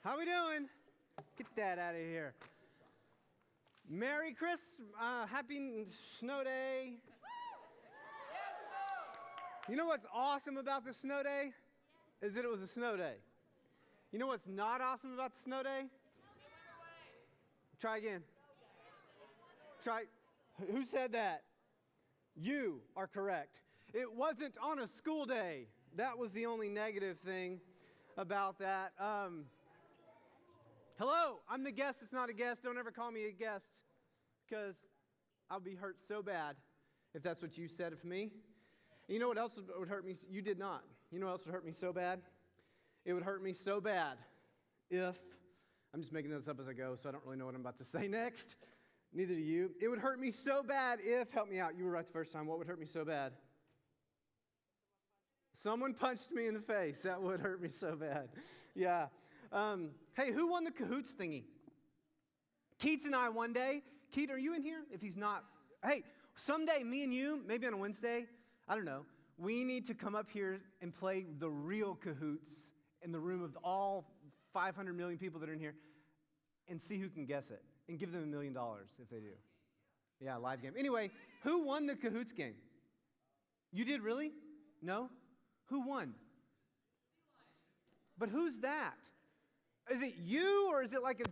How we doing? Get that out of here. Merry Christmas, happy snow day. You know what's awesome about the snow day? Is that it was a snow day. You know what's not awesome about the snow day? Try again. Try. Who said that? You are correct. It wasn't on a school day. That was the only negative thing about that. Hello, I'm the guest that's not a guest. Don't ever call me a guest because I'll be hurt so bad if that's what you said of me. And you know what else would hurt me? You did not. You know what else would hurt me so bad? It would hurt me so bad if, I'm just making this up as I go, so I don't really know what I'm about to say next. Neither do you. It would hurt me so bad if, help me out, you were right the first time. What would hurt me so bad? Someone punched me in the face. That would hurt me so bad. Yeah. Hey, who won the cahoots thingy? Keats and I one day. Keat, are you in here? If he's not, hey, someday me and you, maybe on a Wednesday, I don't know, we need to come up here and play the real cahoots in the room of all 500 million people that are in here and see who can guess it and give them $1 million if they do. Yeah, live game. Anyway, who won the cahoots game? You did really? No? Who won? But who's that? Is it you, or is it like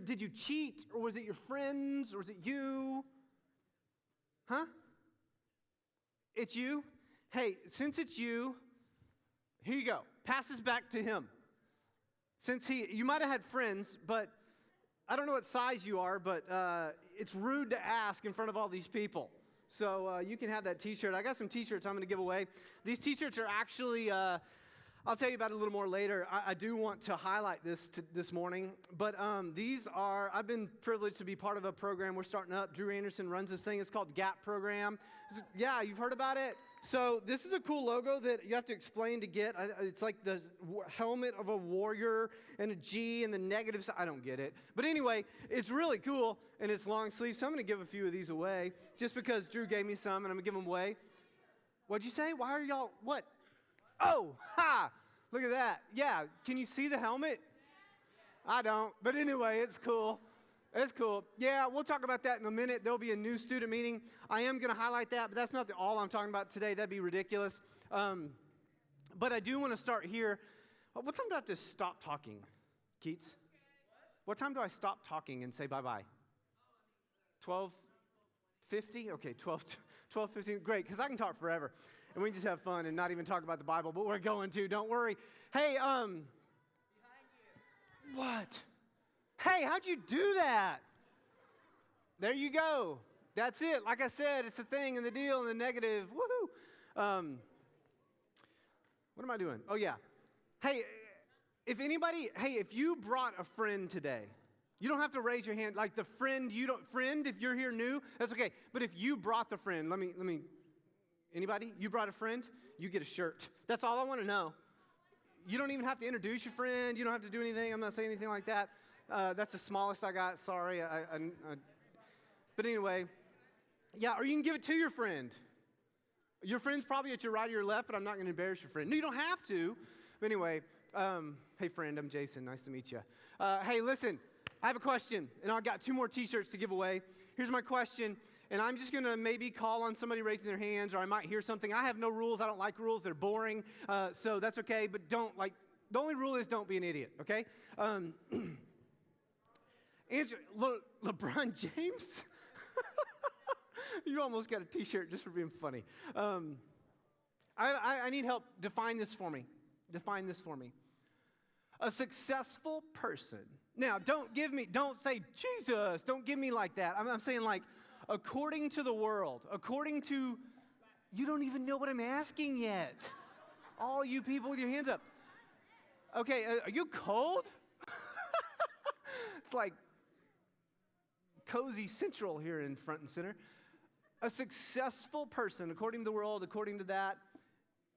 did you cheat, or was it your friends, or was it you? Huh? It's you? Hey, since it's you, here you go. Pass this back to him. Since you might have had friends, but I don't know what size you are, but it's rude to ask in front of all these people. So you can have that t-shirt. I got some t-shirts I'm going to give away. These t-shirts are actually, I'll tell you about it a little more later. I do want to highlight this morning. But these are, I've been privileged to be part of a program we're starting up. Drew Anderson runs this thing. It's called GAP program. Yeah, you've heard about it? So this is a cool logo that you have to explain to get. It's like the helmet of a warrior and a G and the negative side. I don't get it. But anyway, it's really cool, and it's long sleeve. So I'm going to give a few of these away just because Drew gave me some, and I'm going to give them away. What'd you say? Why are y'all, what? Oh, ha! Look at that. Yeah, can you see the helmet? I don't. But anyway, it's cool. It's cool. Yeah, we'll talk about that in a minute. There'll be a new student meeting. I am going to highlight that, but that's not all I'm talking about today. That'd be ridiculous. But I do want to start here. What time do I have to stop talking, Keats? What time do I stop talking and say bye-bye? 12:50? Okay, 12:15. Great, because I can talk forever. And we can just have fun and not even talk about the Bible, but we're going to. Don't worry. Hey, behind you. What? Hey, how'd you do that? There you go. That's it. Like I said, it's the thing and the deal and the negative. Woohoo. What am I doing? Oh, yeah. Hey, if you brought a friend today, you don't have to raise your hand. Like the friend, if you're here new, that's okay. But if you brought the friend, anybody? You brought a friend? You get a shirt. That's all I want to know. You don't even have to introduce your friend. You don't have to do anything. I'm not saying anything like that. That's the smallest I got. Sorry. But anyway, yeah, or you can give it to your friend. Your friend's probably at your right or your left, but I'm not going to embarrass your friend. No, you don't have to. But anyway, hey, friend, I'm Jason. Nice to meet you. Hey, listen, I have a question, and I've got 2 more t-shirts to give away. Here's my question, and I'm just going to maybe call on somebody raising their hands, or I might hear something. I have no rules. I don't like rules. They're boring, so that's okay, but the only rule is don't be an idiot, okay? Answer, LeBron James? You almost got a t-shirt just for being funny. I need help. Define this for me. A successful person. Now, don't say Jesus. Don't give me like that. I'm saying like, according to the world, you don't even know what I'm asking yet. All you people with your hands up. Okay, are you cold? It's like cozy central here in front and center. A successful person, according to the world, according to that,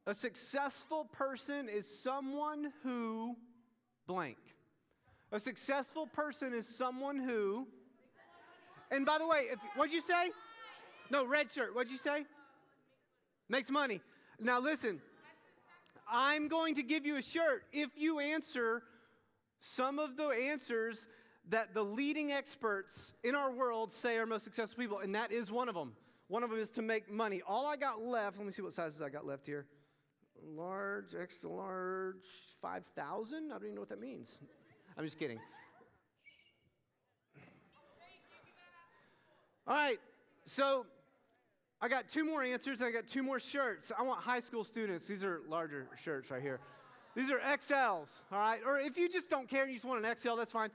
a successful person is someone who blank. A successful person is someone who, and by the way, what'd you say? No, red shirt, what'd you say? Makes money. Now listen, I'm going to give you a shirt if you answer some of the answers that the leading experts in our world say are most successful people, and that is one of them. One of them is to make money. All I got left, let me see what sizes I got left here. Large, extra large, 5,000? I don't even know what that means. I'm just kidding. All right, so I got 2 more answers, and I got 2 more shirts. I want high school students. These are larger shirts right here. These are XLs, all right? Or if you just don't care and you just want an XL, that's fine.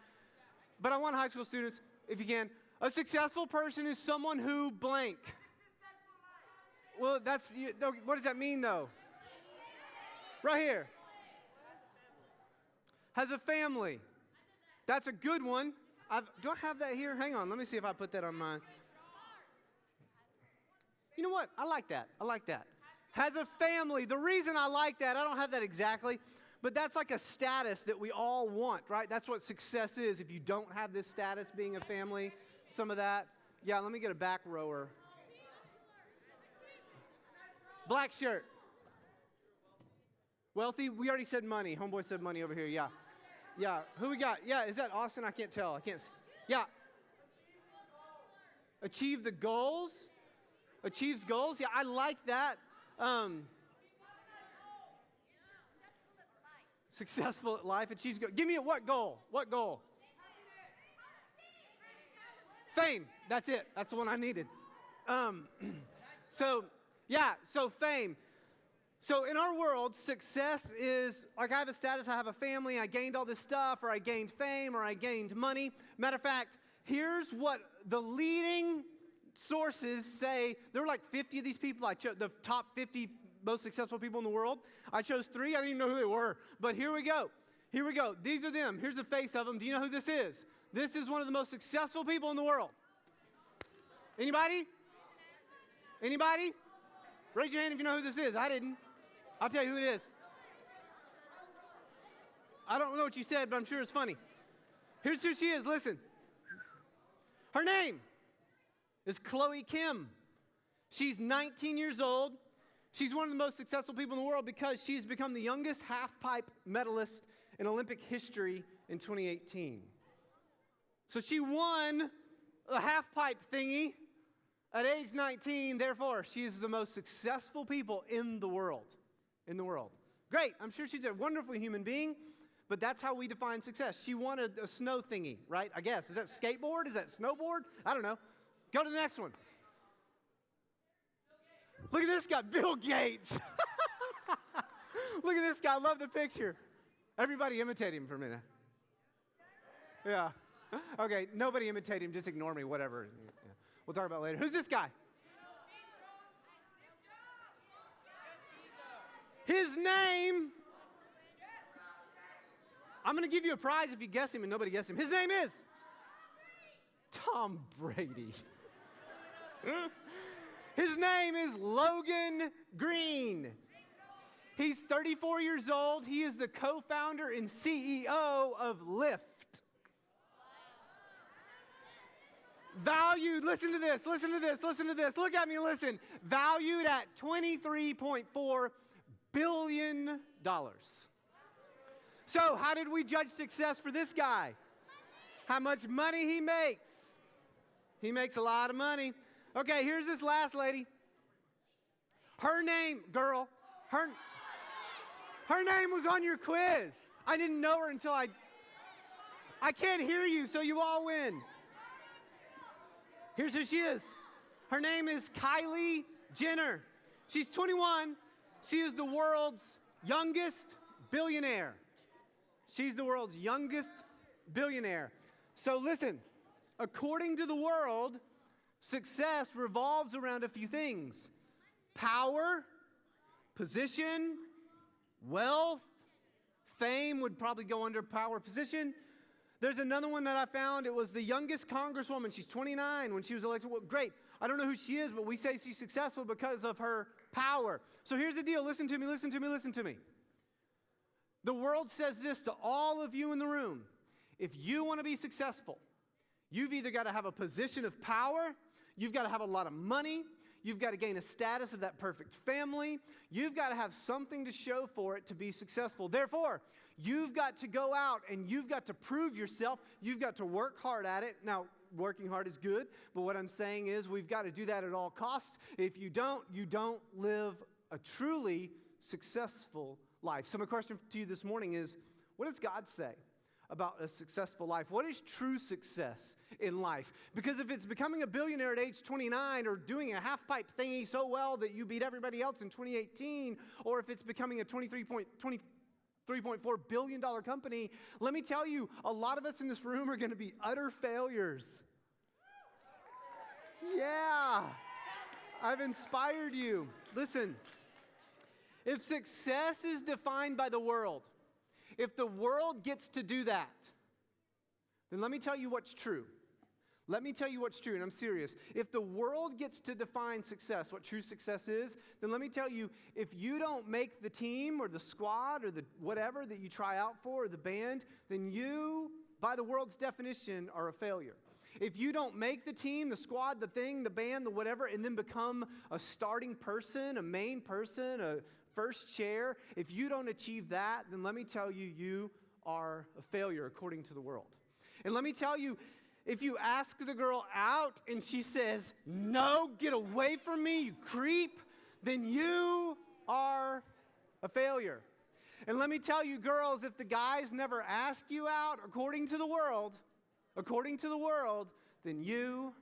But I want high school students, if you can. A successful person is someone who blank. Well, what does that mean, though? Right here. Has a family. That's a good one. Do I have that here? Hang on. Let me see if I put that on mine. You know what? I like that. I like that. Has a family. The reason I like that, I don't have that exactly, but that's like a status that we all want, right? That's what success is. If you don't have this status, being a family, some of that. Yeah, let me get a back rower. Black shirt. Wealthy. We already said money. Homeboy said money over here. Yeah. Yeah. Who we got? Yeah, is that Austin? I can't tell. I can't see. Yeah. Achieve the goals. Achieves goals. Yeah, I like that. Successful at life. Achieves goals. Give me what goal? What goal? Fame. That's it. That's the one I needed. So fame. So in our world, success is, like I have a status, I have a family, I gained all this stuff, or I gained fame, or I gained money. Matter of fact, here's what the leading sources say. There were like 50 of these people. I chose the top 50 most successful people in the world. I chose 3. I didn't even know who they were. But here we go. Here we go. These are them. Here's the face of them. Do you know who this is? This is one of the most successful people in the world. Anybody? Anybody? Raise your hand if you know who this is. I didn't. I'll tell you who it is. I don't know what you said, but I'm sure it's funny. Here's who she is. Listen. Her name is Chloe Kim. She's 19 years old. She's one of the most successful people in the world because she's become the youngest half-pipe medalist in Olympic history in 2018. So she won a half-pipe thingy at age 19. Therefore, she is the most successful people in the world. In the world. Great. I'm sure she's a wonderful human being, but that's how we define success. She won a snow thingy, right? I guess. Is that skateboard? Is that snowboard? I don't know. Go to the next one. Look at this guy, Bill Gates. Look at this guy. I love the picture. Everybody imitate him for a minute. Yeah. Okay, nobody imitate him. Just ignore me, whatever. Yeah. We'll talk about it later. Who's this guy? His name, I'm going to give you a prize if you guess him and nobody guessed him. His name is Tom Brady. His name is Logan Green. He's 34 years old. He is the co-founder and CEO of Lyft. Valued, listen to this, listen to this, listen to this. Look at me, listen. Valued at $23.4 billion. So how did we judge success for this guy? How much money he makes. He makes a lot of money. Okay, here's this last lady. Her name, girl, her name was on your quiz. I didn't know her until I can't hear you, so you all win. Here's who she is. Her name is Kylie Jenner. She's 21. She is the world's youngest billionaire. She's the world's youngest billionaire. So listen, according to the world, success revolves around a few things. Power, position, wealth, fame would probably go under power, position. There's another one that I found. It was the youngest congresswoman. She's 29 when she was elected. Well, great. I don't know who she is, but we say she's successful because of her power. So here's the deal. Listen to me, listen to me, listen to me. The world says this to all of you in the room. If you want to be successful, you've either got to have a position of power, you've got to have a lot of money, You've got to gain a status of that perfect family. You've got to have something to show for it to be successful. Therefore, you've got to go out and you've got to prove yourself. You've got to work hard at it. Now, working hard is good, but what I'm saying is we've got to do that at all costs. If you don't live a truly successful life. So my question to you this morning is, what does God say about a successful life? What is true success in life? Because if it's becoming a billionaire at age 29 or doing a half-pipe thingy so well that you beat everybody else in 2018, or if it's becoming a $23.4 billion company, let me tell you, a lot of us in this room are going to be utter failures. Yeah, I've inspired you. Listen, if success is defined by the world, if the world gets to do that, then let me tell you what's true. Let me tell you what's true, and I'm serious. If the world gets to define success, what true success is, then let me tell you, if you don't make the team or the squad or the whatever that you try out for or the band, then you, by the world's definition, are a failure. If you don't make the team, the squad, the thing, the band, the whatever, and then become a starting person, a main person, a first chair, if you don't achieve that, then let me tell you, you are a failure according to the world. And let me tell you, if you ask the girl out and she says, no, get away from me, you creep, then you are a failure. And let me tell you, girls, if the guys never ask you out according to the world, then you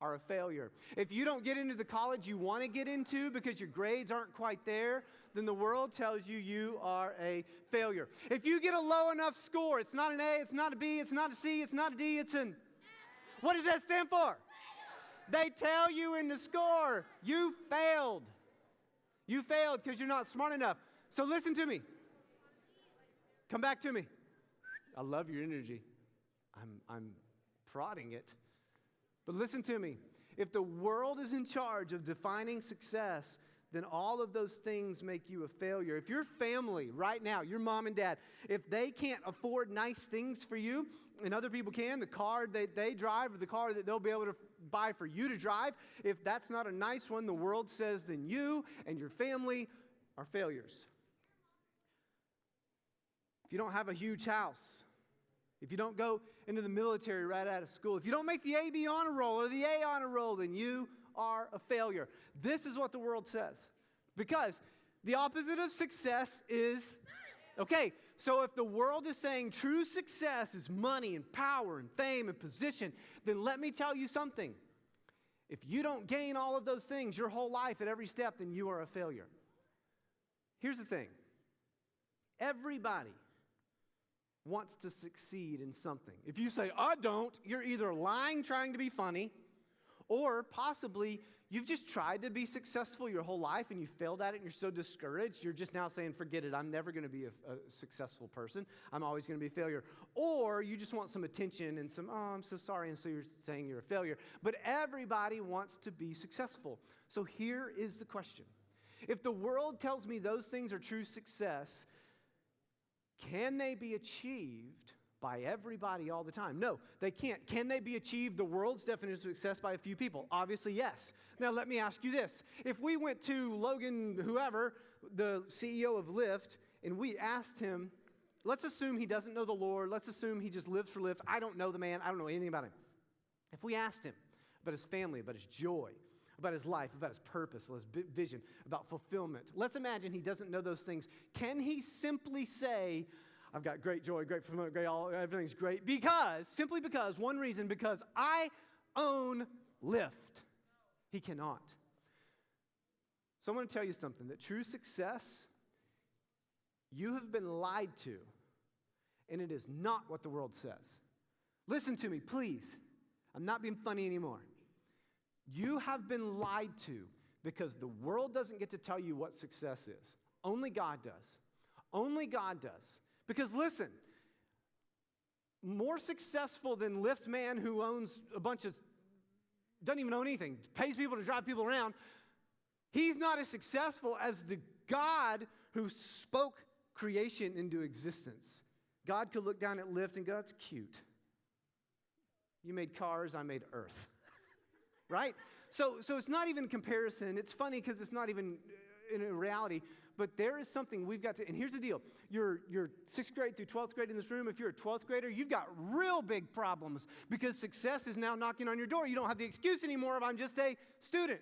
are a failure. If you don't get into the college you want to get into because your grades aren't quite there, then the world tells you you are a failure. If you get a low enough score, it's not an A, it's not a B, it's not a C, it's not a D, it's an... What does that stand for? They tell you in the score, you failed. You failed because you're not smart enough. So listen to me. Come back to me. I love your energy. I'm prodding it. But listen to me. If the world is in charge of defining success, then all of those things make you a failure. If your family right now, your mom and dad, if they can't afford nice things for you, and other people can, the car that they drive or the car that they'll be able to buy for you to drive, if that's not a nice one, the world says then you and your family are failures. If you don't have a huge house, if you don't go into the military right out of school, if you don't make the AB honor roll or the A honor roll, then you are a failure. This is what the world says. Because the opposite of success is, okay, so if the world is saying true success is money and power and fame and position, then let me tell you something. If you don't gain all of those things your whole life at every step, then you are a failure. Here's the thing. Everybody wants to succeed in something. If you say, I don't, you're either lying trying to be funny, or possibly you've just tried to be successful your whole life and you failed at it and you're so discouraged, you're just now saying, forget it, I'm never going to be a successful person. I'm always going to be a failure. Or you just want some attention and some, oh, I'm so sorry, and so you're saying you're a failure. But everybody wants to be successful. So here is the question. If the world tells me those things are true success, can they be achieved by everybody all the time? No, they can't. Can they be achieved, the world's definition of success, by a few people? Obviously, yes. Now, let me ask you this. If we went to Logan, whoever, the CEO of Lyft, and we asked him, let's assume he doesn't know the Lord. Let's assume he just lives for Lyft. I don't know the man. I don't know anything about him. If we asked him about his family, about his joy, about his life, about his purpose, his vision, about fulfillment. Let's imagine he doesn't know those things. Can he simply say, I've got great joy, great fulfillment, everything's great, simply because, one reason, because I own Lyft? He cannot. So I want to tell you something, that true success, you have been lied to, and it is not what the world says. Listen to me, please. I'm not being funny anymore. You have been lied to because the world doesn't get to tell you what success is. Only God does. Only God does. Because listen, more successful than Lyft man who owns a bunch of, doesn't even own anything, pays people to drive people around, he's not as successful as the God who spoke creation into existence. God could look down at Lyft and go, that's cute. You made cars, I made earth. Right? So it's not even comparison. It's funny because it's not even in a reality. But there is something we've got to, and here's the deal. You're 6th grade through 12th grade in this room. If you're a 12th grader, you've got real big problems because success is now knocking on your door. You don't have the excuse anymore of I'm just a student.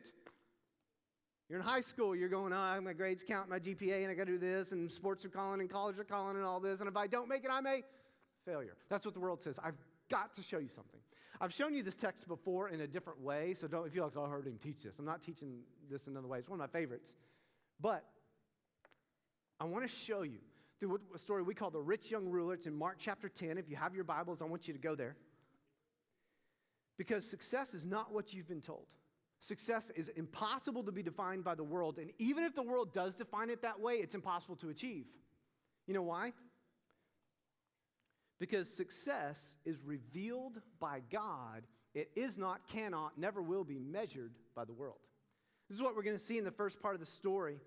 You're in high school. You're going, my grades count, my GPA, and I got to do this, and sports are calling, and college are calling, and all this. And if I don't make it, I'm a failure. That's what the world says. I've got to show you something. I've shown you this text before in a different way, so don't feel like, I heard him teach this. I'm not teaching this another way. It's one of my favorites. But I want to show you through a story we call the rich young ruler. It's in Mark chapter 10. If you have your Bibles, I want you to go there. Because success is not what you've been told. Success is impossible to be defined by the world. And even if the world does define it that way, it's impossible to achieve. You know why? Because success is revealed by God. It is not, cannot, never will be measured by the world. This is what we're going to see in the first part of the story.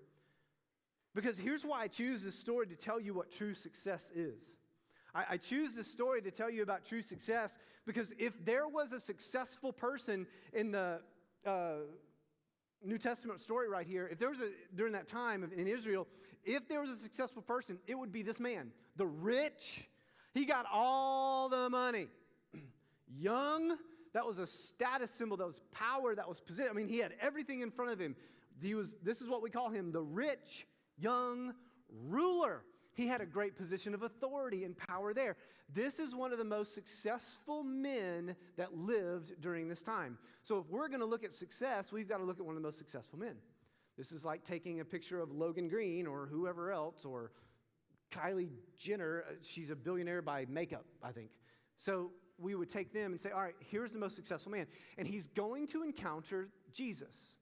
Because here's why I choose this story to tell you what true success is. I choose this story to tell you about true success because if there was a successful person in the New Testament story right here, if there was during that time in Israel, if there was a successful person, it would be this man, the rich. He got all the money. Young, that was a status symbol, that was power, that was position. I mean, he had everything in front of him. This is what we call him, the rich young ruler. He had a great position of authority and power there. This is one of the most successful men that lived during this time. So if we're going to look at success, we've got to look at one of the most successful men. This is like taking a picture of Logan Green or whoever else, or Kylie Jenner. She's a billionaire by makeup, I think. So we would take them and say, all right, here's the most successful man. And he's going to encounter Jesus.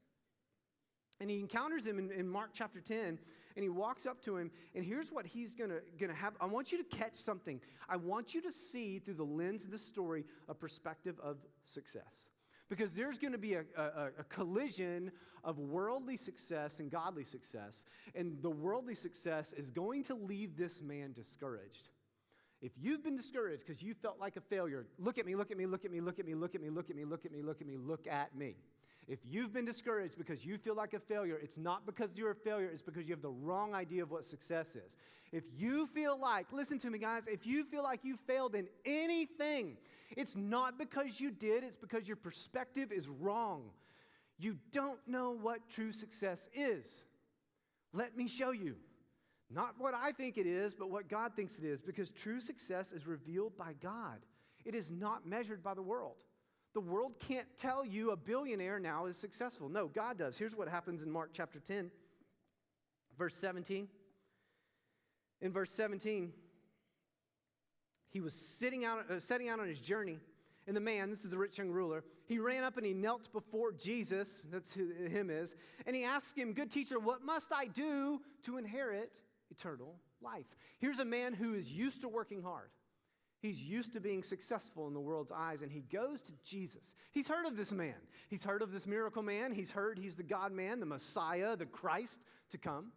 And he encounters him in Mark chapter 10, and he walks up to him, and here's what he's gonna have. I want you to catch something. I want you to see through the lens of the story a perspective of success. Because there's going to be a collision of worldly success and godly success, and the worldly success is going to leave this man discouraged. If you've been discouraged because you felt like a failure, look at me, look at me, look at me, look at me, look at me, look at me, look at me, look at me, look at me. If you've been discouraged because you feel like a failure, it's not because you're a failure, it's because you have the wrong idea of what success is. If you feel like, listen to me guys, if you feel like you failed in anything, it's not because you did, it's because your perspective is wrong. You don't know what true success is. Let me show you. Not what I think it is, but what God thinks it is, because true success is revealed by God. It is not measured by the world. The world can't tell you a billionaire now is successful. No, God does. Here's what happens in Mark chapter 10, verse 17. In verse 17, he was setting out on his journey, and the man, this is the rich young ruler, he ran up and he knelt before Jesus, that's who him is, and he asked him, "Good teacher, what must I do to inherit eternal life?" Here's a man who is used to working hard. He's used to being successful in the world's eyes, and he goes to Jesus. He's heard of this man. He's heard of this miracle man. He's heard he's the God man, the Messiah, the Christ to come.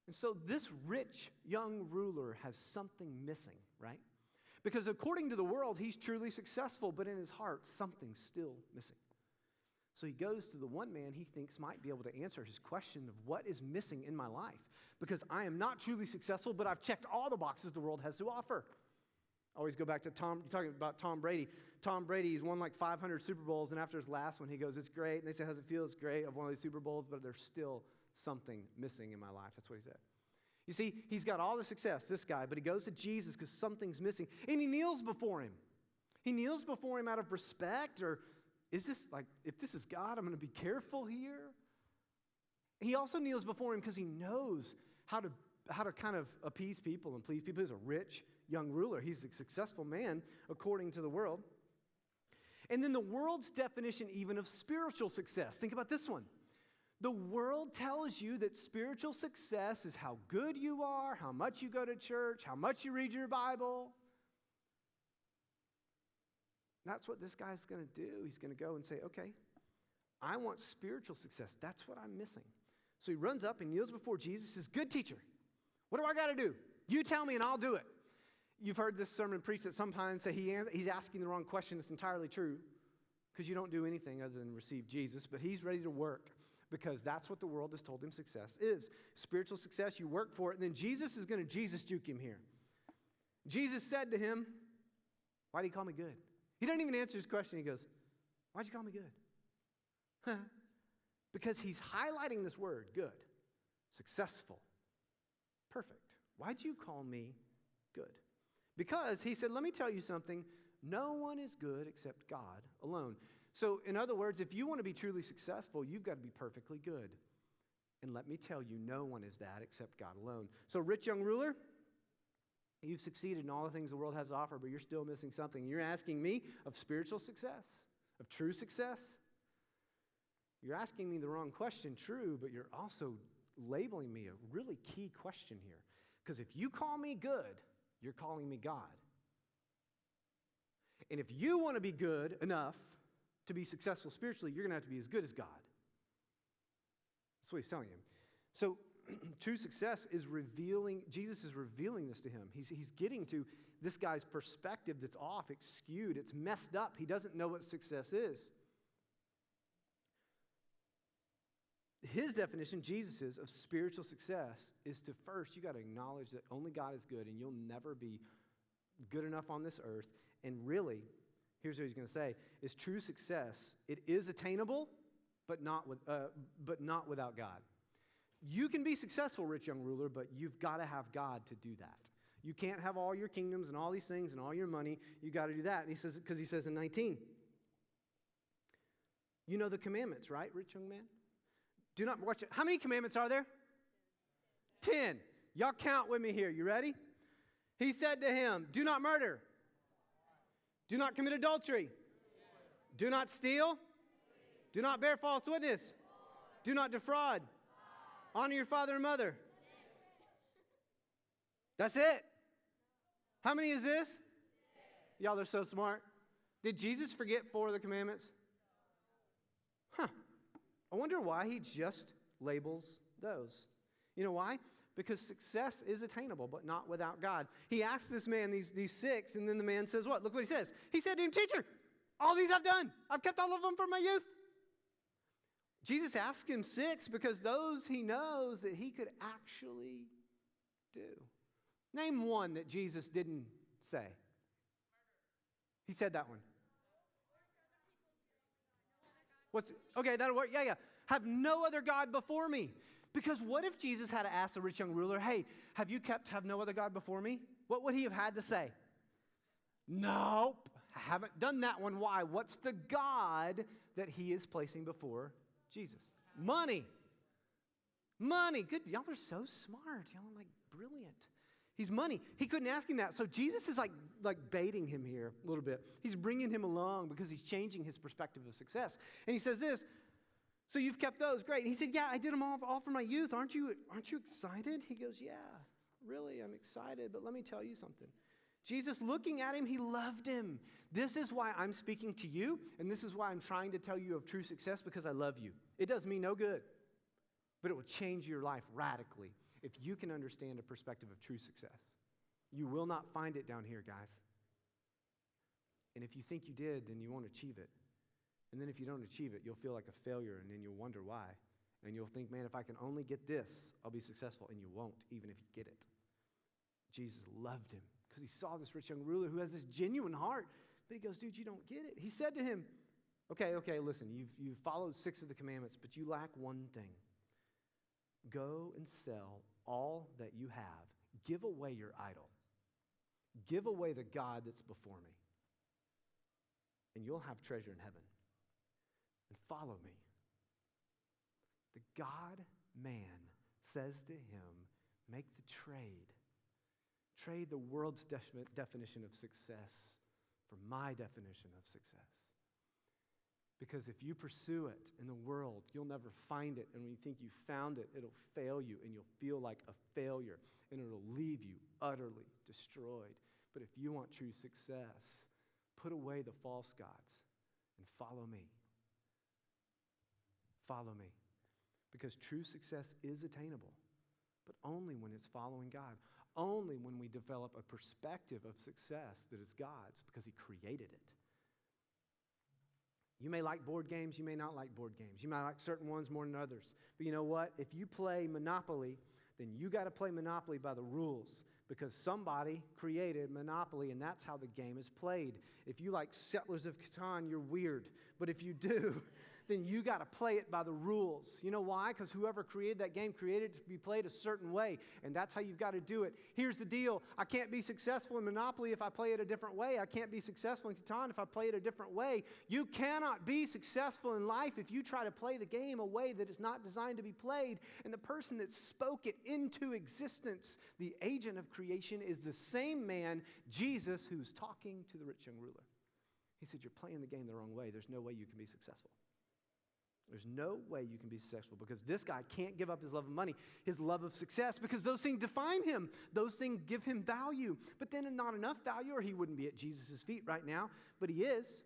And so this rich young ruler has something missing, right? Because according to the world, he's truly successful, but in his heart, something's still missing. So he goes to the one man he thinks might be able to answer his question of what is missing in my life. Because I am not truly successful, but I've checked all the boxes the world has to offer. I always go back to you're talking about Tom Brady. Tom Brady, he's won like 500 Super Bowls, and after his last one, he goes, "It's great." And they say, "How's it feel?" "It's great. I've won all these Super Bowls, but there's still something missing in my life." That's what he said. You see, he's got all the success, this guy, but he goes to Jesus because something's missing, and he kneels before him. He kneels before him out of respect, or is this like, if this is God, I'm going to be careful here? He also kneels before him because he knows how to kind of appease people and please people. He's a rich young ruler. He's a successful man according to the world. And then the world's definition even of spiritual success. Think about this one. The world tells you that spiritual success is how good you are, how much you go to church, how much you read your Bible. That's what this guy's going to do. He's going to go and say, "Okay, I want spiritual success. That's what I'm missing." So he runs up and kneels before Jesus, says, "Good teacher, what do I got to do? You tell me and I'll do it." You've heard this sermon preached that sometimes say he's asking the wrong question. It's entirely true. because you don't do anything other than receive Jesus, but he's ready to work because that's what the world has told him success is. Spiritual success, you work for it, and then Jesus is going to Jesus juke him here. Jesus said to him, why do you call me good? He doesn't even answer his question. He goes, why'd you call me good? Because he's highlighting this word, good, successful, perfect. Why'd you call me good? Because he said, let me tell you something. No one is good except God alone. So in other words, if you want to be truly successful, you've got to be perfectly good. And let me tell you, no one is that except God alone. So rich young ruler, you've succeeded in all the things the world has to offer, but you're still missing something. You're asking me of spiritual success, of true success. You're asking me the wrong question, true, but you're also labeling me a really key question here. Because if you call me good, you're calling me God. And if you want to be good enough to be successful spiritually, you're going to have to be as good as God. That's what he's telling him. So true success is revealing, Jesus is revealing this to him. He's getting to this guy's perspective that's off, it's skewed, it's messed up. He doesn't know what success is. His definition, Jesus's, of spiritual success is to first, you got to acknowledge that only God is good and you'll never be good enough on this earth. And really, here's what he's going to say, is true success, it is attainable, but not without God. You can be successful, rich young ruler, but you've got to have God to do that. You can't have all your kingdoms and all these things and all your money. You got to do that. And he says, because he says in 19, you know the commandments, right, rich young man? Do not watch it. How many commandments are there? 10. Y'all count with me here. You ready? He said to him, do not murder. Do not commit adultery. Do not steal. Do not bear false witness. Do not defraud. Honor your father and mother. That's it. How many is this? Y'all are so smart. Did Jesus forget 4 of the commandments? I wonder why he just labels those. You know why? Because success is attainable, but not without God. He asks this man these 6, and then the man says what? Look what he says. He said to him, teacher, all these I've done. I've kept all of them from my youth. Jesus asked him 6 because those he knows that he could actually do. Name one that Jesus didn't say. He said that one. Okay, that'll work. Yeah. Have no other God before me. Because what if Jesus had asked the rich young ruler, hey, have no other God before me? What would he have had to say? Nope, I haven't done that one. Why? What's the God that he is placing before Jesus? Money. Good. Y'all are so smart. Y'all are like brilliant. He's money. He couldn't ask him that. So Jesus is like baiting him here a little bit. He's bringing him along because he's changing his perspective of success. And he says this, so you've kept those, great. And he said, yeah, I did them all from my youth. Aren't you excited? He goes, yeah, really, I'm excited. But let me tell you something. Jesus, looking at him, he loved him. This is why I'm speaking to you, and this is why I'm trying to tell you of true success, because I love you. It does me no good, but it will change your life radically if you can understand a perspective of true success. You will not find it down here, guys. And if you think you did, then you won't achieve it. And then if you don't achieve it, you'll feel like a failure, and then you'll wonder why. And you'll think, man, if I can only get this, I'll be successful. And you won't, even if you get it. Jesus loved him because he saw this rich young ruler who has this genuine heart. But he goes, dude, you don't get it. He said to him, okay, listen, you've followed 6 of the commandments, but you lack one thing. Go and sell all that you have. Give away your idol. Give away the God that's before me. And you'll have treasure in heaven. And follow me. The God-man says to him, make the trade. Trade the world's definition of success for my definition of success. Because if you pursue it in the world, you'll never find it. And when you think you found it, it'll fail you, and you'll feel like a failure, and it'll leave you utterly destroyed. But if you want true success, put away the false gods and follow me. Follow me. Because true success is attainable, but only when it's following God. Only when we develop a perspective of success that is God's, because he created it. You may like board games, you may not like board games. You might like certain ones more than others. But you know what? If you play Monopoly, then you got to play Monopoly by the rules because somebody created Monopoly, and that's how the game is played. If you like Settlers of Catan, you're weird. But if you do, then you got to play it by the rules. You know why? Because whoever created that game created it to be played a certain way, and that's how you've got to do it. Here's the deal. I can't be successful in Monopoly if I play it a different way. I can't be successful in Catan if I play it a different way. You cannot be successful in life if you try to play the game a way that is not designed to be played, and the person that spoke it into existence, the agent of creation, is the same man, Jesus, who's talking to the rich young ruler. He said, you're playing the game the wrong way. There's no way you can be successful. There's no way you can be successful because this guy can't give up his love of money, his love of success, because those things define him. Those things give him value. But then not enough value, or he wouldn't be at Jesus' feet right now, but he is.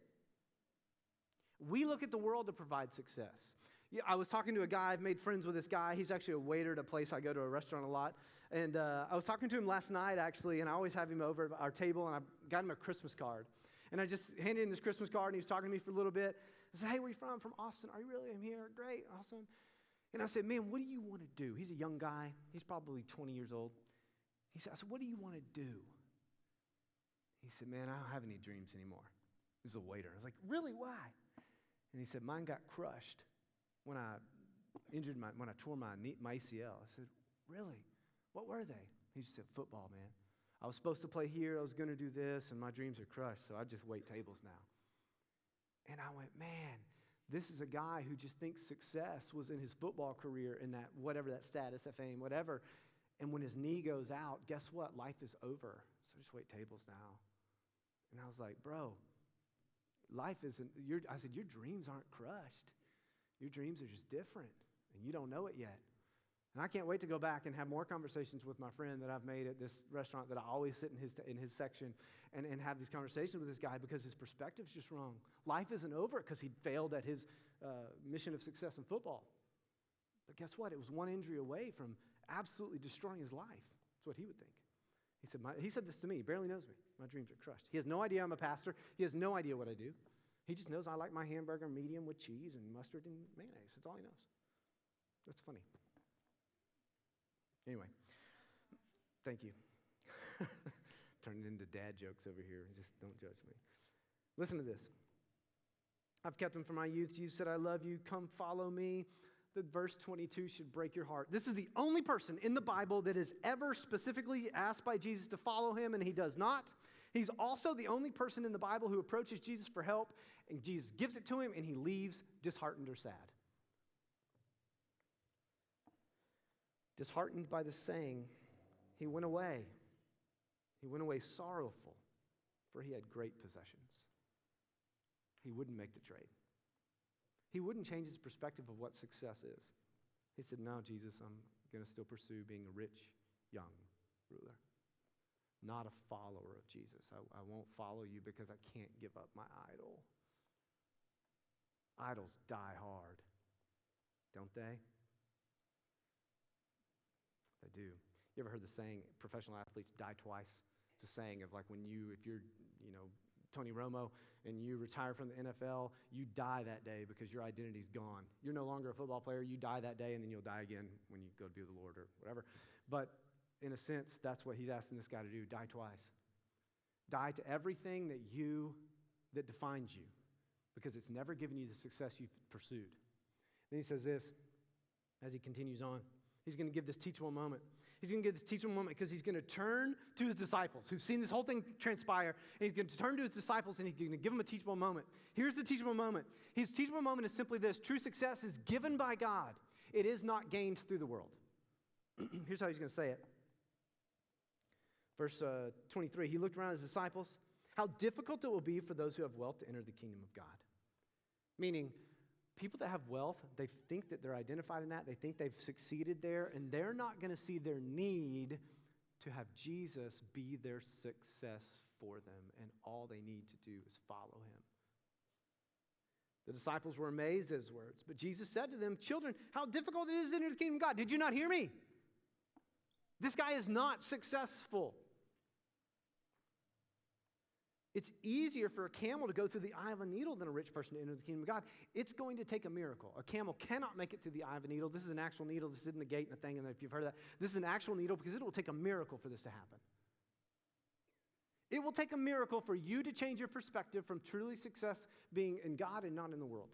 We look at the world to provide success. Yeah, I was talking to a guy. I've made friends with this guy. He's actually a waiter at a place I go to a restaurant a lot. And I was talking to him last night, actually, and I always have him over at our table, and I got him a Christmas card. And I just handed him this Christmas card, and he was talking to me for a little bit. I said, hey, where are you from? I'm from Austin. Are you really? I'm here. Great. Awesome. And I said, man, what do you want to do? He's a young guy. He's probably 20 years old. I said, what do you want to do? He said, man, I don't have any dreams anymore. This is a waiter. I was like, really? Why? And he said, mine got crushed when I tore my ACL. I said, really? What were they? He just said, football, man. I was supposed to play here. I was going to do this, and my dreams are crushed, so I just wait tables now. And I went, man, this is a guy who just thinks success was in his football career, in that whatever that status, that fame, whatever. And when his knee goes out, guess what? Life is over. So just wait tables now. And I was like, bro, life isn't, I said, your dreams aren't crushed. Your dreams are just different, and you don't know it yet. And I can't wait to go back and have more conversations with my friend that I've made at this restaurant that I always sit in his section and have these conversations with this guy because his perspective's just wrong. Life isn't over because he failed at his mission of success in football. But guess what? It was one injury away from absolutely destroying his life. That's what he would think. He said this to me. He barely knows me. My dreams are crushed. He has no idea I'm a pastor. He has no idea what I do. He just knows I like my hamburger medium with cheese and mustard and mayonnaise. That's all he knows. That's funny. Anyway, thank you. Turning into dad jokes over here. Just don't judge me. Listen to this. I've kept them from my youth. Jesus said, I love you. Come follow me. The verse 22 should break your heart. This is the only person in the Bible that is ever specifically asked by Jesus to follow him, and he does not. He's also the only person in the Bible who approaches Jesus for help, and Jesus gives it to him, and he leaves disheartened or sad. Disheartened by the saying, he went away. He went away sorrowful, for he had great possessions. He wouldn't make the trade. He wouldn't change his perspective of what success is. He said, no, Jesus, I'm going to still pursue being a rich, young ruler. Not a follower of Jesus. I won't follow you because I can't give up my idol. Idols die hard, don't they? They do. You ever heard the saying, professional athletes die twice? It's a saying of like if you're, Tony Romo and you retire from the NFL, you die that day because your identity's gone. You're no longer a football player. You die that day, and then you'll die again when you go to be with the Lord or whatever. But in a sense, that's what he's asking this guy to do, die twice. Die to everything that defines you because it's never given you the success you've pursued. Then he says this as he continues on. He's going to give this teachable moment. He's going to give this teachable moment because he's going to turn to his disciples who've seen this whole thing transpire. And he's going to turn to his disciples and he's going to give them a teachable moment. Here's the teachable moment. His teachable moment is simply this. True success is given by God. It is not gained through the world. Here's how he's going to say it. Verse 23, he looked around at his disciples. How difficult it will be for those who have wealth to enter the kingdom of God. Meaning, people that have wealth, they think that they're identified in that. They think they've succeeded there, and they're not going to see their need to have Jesus be their success for them, and all they need to do is follow him. The disciples were amazed at his words, but Jesus said to them, children, how difficult it is to enter the kingdom of God. Did you not hear me? This guy is not successful. It's easier for a camel to go through the eye of a needle than a rich person to enter the kingdom of God. It's going to take a miracle. A camel cannot make it through the eye of a needle. This is an actual needle. This isn't the gate and the thing, and if you've heard of that, this is an actual needle because it will take a miracle for this to happen. It will take a miracle for you to change your perspective from truly success being in God and not in the world.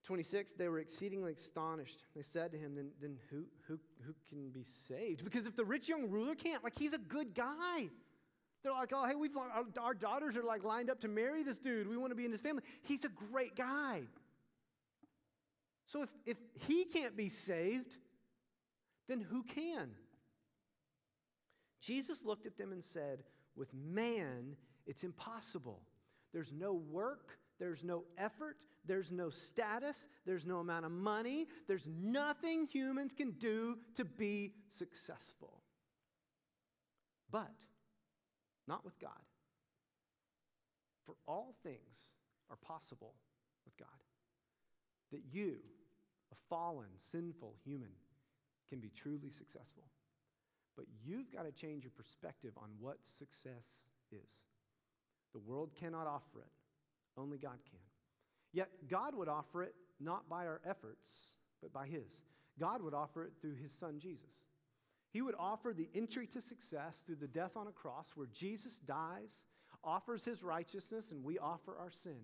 26, they were exceedingly astonished. They said to him, then who can be saved? Because if the rich young ruler can't, like, he's a good guy. They're like, oh, hey, our daughters are like lined up to marry this dude. We want to be in his family. He's a great guy. So if he can't be saved, then who can? Jesus looked at them and said, with man, it's impossible. There's no work, there's no effort, there's no status, there's no amount of money, there's nothing humans can do to be successful. But not with God. For all things are possible with God. That you, a fallen, sinful human, can be truly successful. But you've got to change your perspective on what success is. The world cannot offer it. Only God can. Yet God would offer it not by our efforts, but by His. God would offer it through His Son, Jesus. He would offer the entry to success through the death on a cross where Jesus dies, offers His righteousness, and we offer our sin.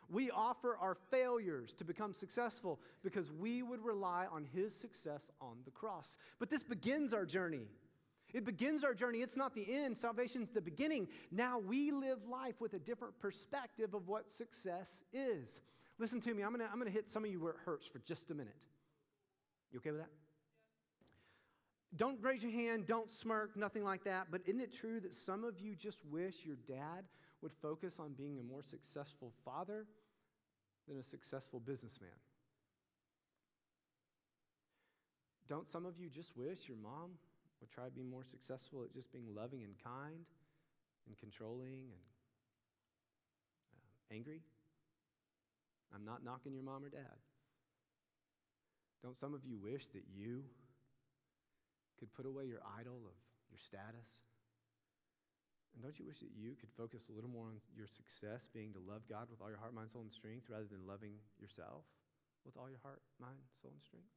We offer our failures to become successful because we would rely on His success on the cross. But this begins our journey. It begins our journey. It's not the end. Salvation's the beginning. Now we live life with a different perspective of what success is. Listen to me. I'm gonna hit some of you where it hurts for just a minute. You okay with that? Don't raise your hand, don't smirk, nothing like that. But isn't it true that some of you just wish your dad would focus on being a more successful father than a successful businessman? Don't some of you just wish your mom would try to be more successful at just being loving and kind and controlling and angry? I'm not knocking your mom or dad. Don't some of you wish that you could put away your idol of your status? And don't you wish that you could focus a little more on your success being to love God with all your heart, mind, soul, and strength rather than loving yourself with all your heart, mind, soul, and strength?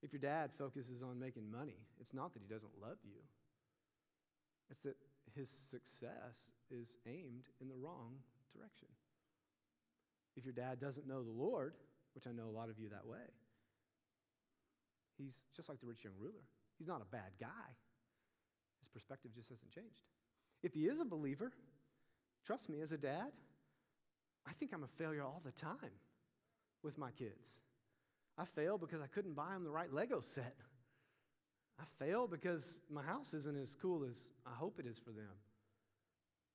If your dad focuses on making money, it's not that he doesn't love you. It's that his success is aimed in the wrong direction. If your dad doesn't know the Lord, which I know a lot of you that way, he's just like the rich young ruler. He's not a bad guy. His perspective just hasn't changed. If he is a believer, trust me, as a dad, I think I'm a failure all the time with my kids. I fail because I couldn't buy them the right Lego set. I fail because my house isn't as cool as I hope it is for them.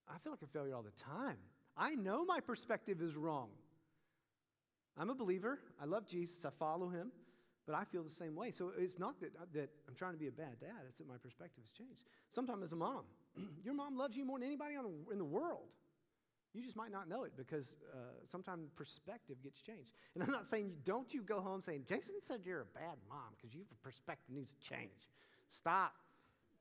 I feel like a failure all the time. I know my perspective is wrong. I'm a believer. I love Jesus. I follow Him. But I feel the same way. So it's not that I'm trying to be a bad dad. It's that my perspective has changed. Sometimes as a mom, your mom loves you more than anybody in the world. You just might not know it because sometimes perspective gets changed. And I'm not saying, don't you go home saying, Jason said you're a bad mom because your perspective needs to change. Stop.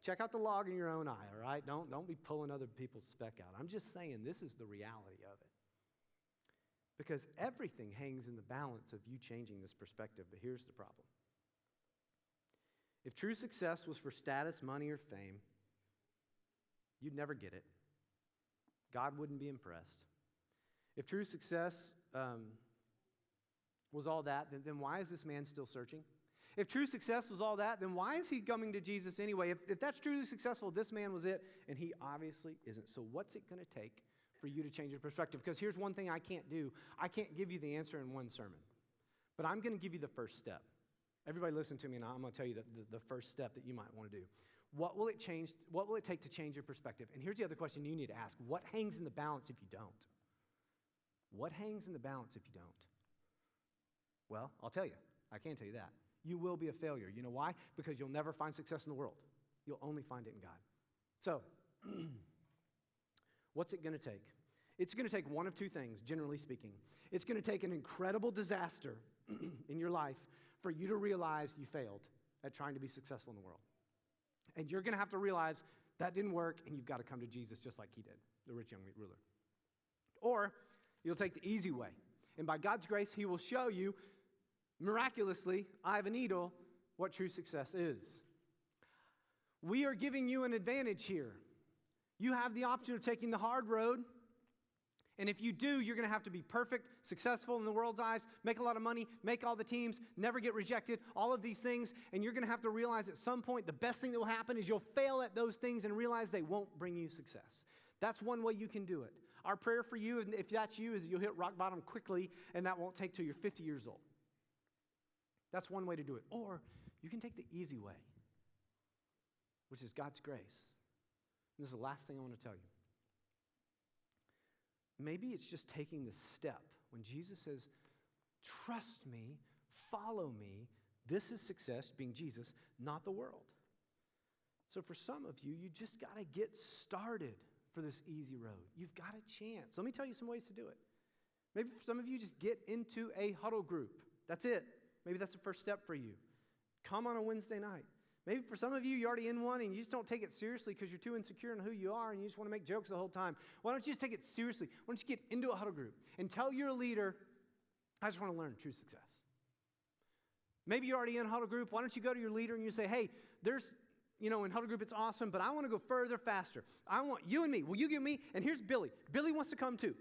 Check out the log in your own eye, all right? Don't be pulling other people's speck out. I'm just saying this is the reality of it. Because everything hangs in the balance of you changing this perspective. But here's the problem. If true success was for status, money, or fame, you'd never get it. God wouldn't be impressed. If true success was all that, then why is this man still searching? If true success was all that, then why is he coming to Jesus anyway? If that's truly successful, this man was it, and he obviously isn't. So what's it going to take for you to change your perspective? Because here's one thing I can't do. I can't give you the answer in one sermon. But I'm going to give you the first step. Everybody listen to me, and I'm going to tell you the first step that you might want to do. What will it take to change your perspective? And here's the other question you need to ask. What hangs in the balance if you don't? What hangs in the balance if you don't? Well, I'll tell you. I can tell you that. You will be a failure. You know why? Because you'll never find success in the world. You'll only find it in God. So, what's it going to take? It's going to take one of two things, generally speaking. It's going to take an incredible disaster in your life for you to realize you failed at trying to be successful in the world. And you're going to have to realize that didn't work, and you've got to come to Jesus just like he did, the rich young ruler. Or you'll take the easy way. And by God's grace, he will show you, miraculously, eye of a needle, what true success is. We are giving you an advantage here. You have the option of taking the hard road. And if you do, you're going to have to be perfect, successful in the world's eyes, make a lot of money, make all the teams, never get rejected, all of these things. And you're going to have to realize at some point the best thing that will happen is you'll fail at those things and realize they won't bring you success. That's one way you can do it. Our prayer for you, if that's you, is that you'll hit rock bottom quickly, and that won't take till you're 50 years old. That's one way to do it. Or you can take the easy way, which is God's grace. And this is the last thing I want to tell you. Maybe it's just taking the step when Jesus says, trust me, follow me. This is success, being Jesus, not the world. So for some of you, you just got to get started for this easy road. You've got a chance. Let me tell you some ways to do it. Maybe for some of you, just get into a huddle group. That's it. Maybe that's the first step for you. Come on a Wednesday night. Maybe for some of you, you're already in one and you just don't take it seriously because you're too insecure in who you are and you just want to make jokes the whole time. Why don't you just take it seriously? Why don't you get into a huddle group and tell your leader, I just want to learn true success. Maybe you're already in a huddle group. Why don't you go to your leader and you say, hey, in huddle group it's awesome, but I want to go further, faster. I want you and me. Will you give me? And here's Billy. Billy wants to come too.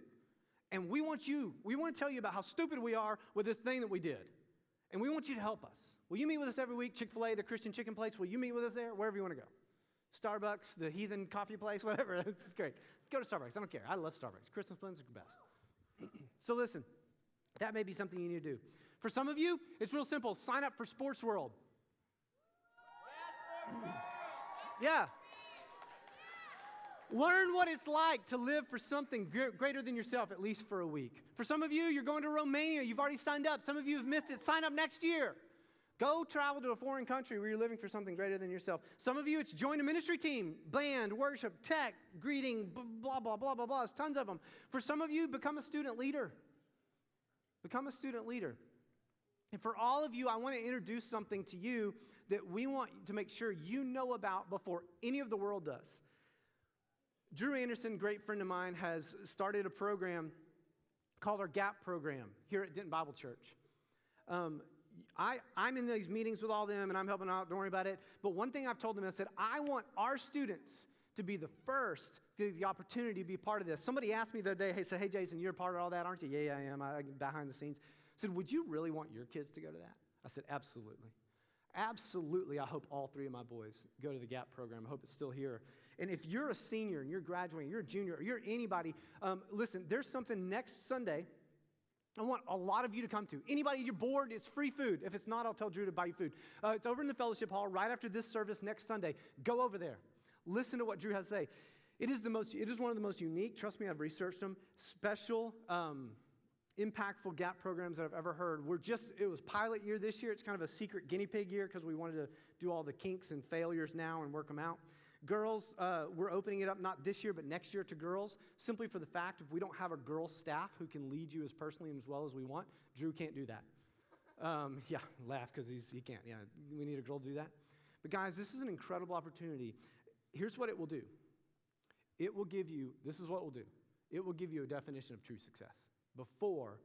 And we want to tell you about how stupid we are with this thing that we did. And we want you to help us. Will you meet with us every week? Chick-fil-A, the Christian chicken place, will you meet with us there? Wherever you want to go. Starbucks, the heathen coffee place, whatever. It's great. Go to Starbucks. I don't care. I love Starbucks. Christmas blends are the best. So listen, that may be something you need to do. For some of you, it's real simple. Sign up for Sports World. Yeah. Learn what it's like to live for something greater than yourself, at least for a week. For some of you, you're going to Romania. You've already signed up. Some of you have missed it. Sign up next year. Go travel to a foreign country where you're living for something greater than yourself. Some of you, it's join a ministry team, band, worship, tech, greeting, blah, blah, blah, blah, blah. There's tons of them. For some of you, become a student leader. Become a student leader. And for all of you, I want to introduce something to you that we want to make sure you know about before any of the world does. Drew Anderson, great friend of mine, has started a program called our GAP program here at Denton Bible Church. I'm in these meetings with all them, and I'm helping out. Don't worry about it. But one thing I've told them, I said, I want our students to be the first to get the opportunity to be a part of this. Somebody asked me the other day, hey, Jason, you're a part of all that, aren't you? Yeah, I am. I'm behind the scenes. I said, would you really want your kids to go to that? I said, absolutely. Absolutely, I hope all three of my boys go to the GAP program. I hope it's still here. And if you're a senior and you're graduating, you're a junior, or you're anybody, listen, there's something next Sunday I want a lot of you to come to. Anybody, you're bored, it's free food. If it's not, I'll tell Drew to buy you food. It's over in the fellowship hall right after this service next Sunday. Go over there. Listen to what Drew has to say. It is one of the most unique, trust me, I've researched them, special, impactful GAP programs that I've ever heard. It was pilot year this year. It's kind of a secret guinea pig year because we wanted to do all the kinks and failures now and work them out. Girls, we're opening it up not this year but next year to girls, simply for the fact if we don't have a girl staff who can lead you as personally and as well as we want, Drew can't do that. Yeah, laugh because he can't. Yeah, we need a girl to do that. But guys, this is an incredible opportunity. Here's what it will do. This is what it will do. It will give you a definition of true success before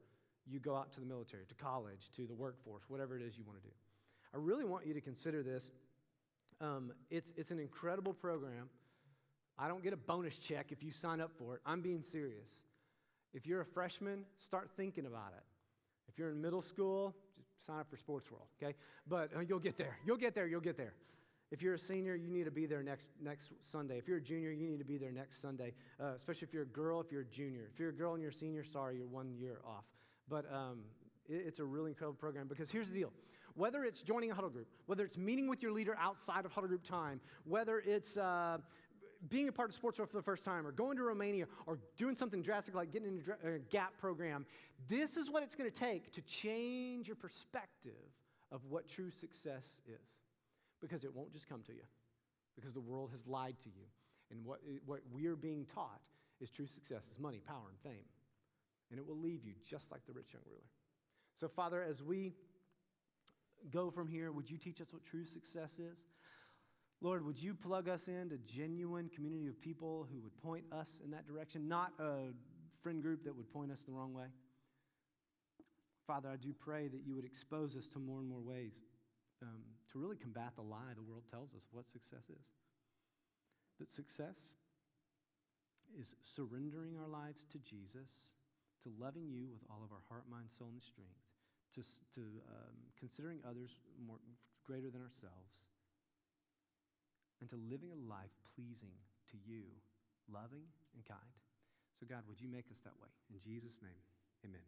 you go out to the military, to college, to the workforce, whatever it is you want to do. I really want you to consider this. It's an incredible program. I don't get a bonus check if you sign up for it. I'm being serious. If you're a freshman, start thinking about it. If you're in middle school, just sign up for Sports World, okay? But you'll get there. You'll get there. If you're a senior, you need to be there next Sunday. If you're a junior, you need to be there next Sunday, especially if you're a girl, if you're a junior. If you're a girl and you're a senior, sorry, you're 1 year off. But it's a really incredible program because here's the deal. Whether it's joining a huddle group, whether it's meeting with your leader outside of huddle group time, whether it's being a part of Sports World for the first time or going to Romania or doing something drastic like getting into a GAP program, this is what it's going to take to change your perspective of what true success is. Because it won't just come to you. Because the world has lied to you. And what we're being taught is true success is money, power, and fame. And it will leave you just like the rich young ruler. So, Father, as we go from here, would you teach us what true success is? Lord, would you plug us into genuine community of people who would point us in that direction, not a friend group that would point us the wrong way? Father, I do pray that you would expose us to more and more ways to really combat the lie the world tells us of what success is. That success is surrendering our lives to Jesus, to loving you with all of our heart, mind, soul, and strength, to considering others more greater than ourselves, and to living a life pleasing to you, loving and kind. So God, would you make us that way? In Jesus' name, amen.